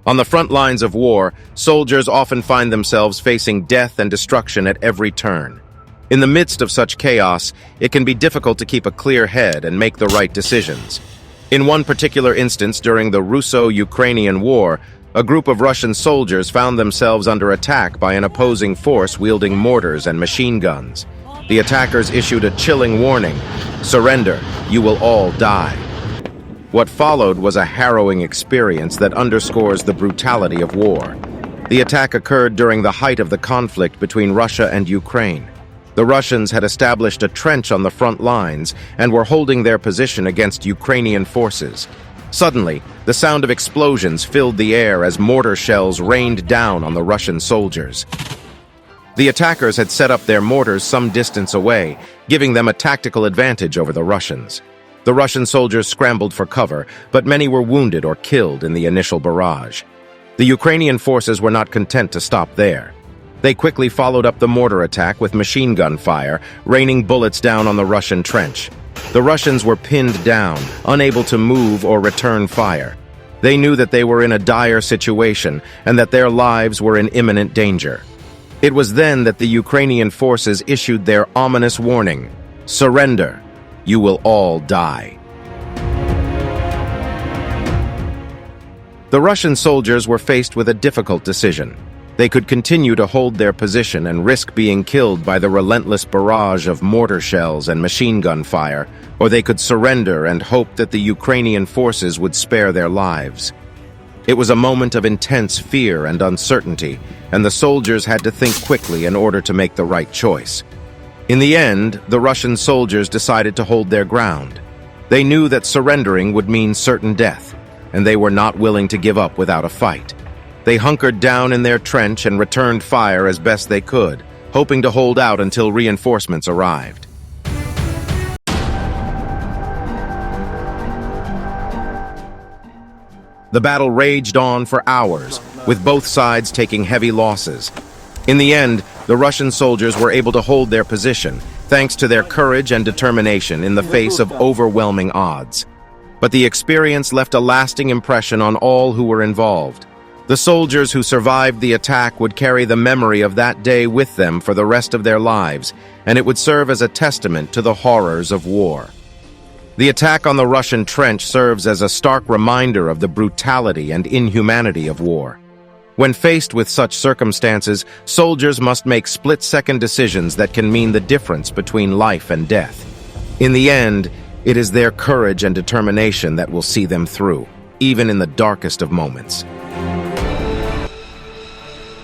On the front lines of war, soldiers often find themselves facing death and destruction at every turn. In the midst of such chaos, it can be difficult to keep a clear head and make the right decisions. In one particular instance during the Russo-Ukrainian War, a group of Russian soldiers found themselves under attack by an opposing force wielding mortars and machine guns. The attackers issued a chilling warning: "Surrender, you will all die." What followed was a harrowing experience that underscores the brutality of war. The attack occurred during the height of the conflict between Russia and Ukraine. The Russians had established a trench on the front lines and were holding their position against Ukrainian forces. Suddenly, the sound of explosions filled the air as mortar shells rained down on the Russian soldiers. The attackers had set up their mortars some distance away, giving them a tactical advantage over the Russians. The Russian soldiers scrambled for cover, but many were wounded or killed in the initial barrage. The Ukrainian forces were not content to stop there. They quickly followed up the mortar attack with machine gun fire, raining bullets down on the Russian trench. The Russians were pinned down, unable to move or return fire. They knew that they were in a dire situation and that their lives were in imminent danger. It was then that the Ukrainian forces issued their ominous warning: "Surrender, you will all die." The Russian soldiers were faced with a difficult decision. They could continue to hold their position and risk being killed by the relentless barrage of mortar shells and machine gun fire, or they could surrender and hope that the Ukrainian forces would spare their lives. It was a moment of intense fear and uncertainty, and the soldiers had to think quickly in order to make the right choice. In the end, the Russian soldiers decided to hold their ground. They knew that surrendering would mean certain death, and they were not willing to give up without a fight. They hunkered down in their trench and returned fire as best they could, hoping to hold out until reinforcements arrived. The battle raged on for hours, with both sides taking heavy losses. In the end, the Russian soldiers were able to hold their position, thanks to their courage and determination in the face of overwhelming odds. But the experience left a lasting impression on all who were involved. The soldiers who survived the attack would carry the memory of that day with them for the rest of their lives, and it would serve as a testament to the horrors of war. The attack on the Russian trench serves as a stark reminder of the brutality and inhumanity of war. When faced with such circumstances, soldiers must make split-second decisions that can mean the difference between life and death. In the end, it is their courage and determination that will see them through, even in the darkest of moments.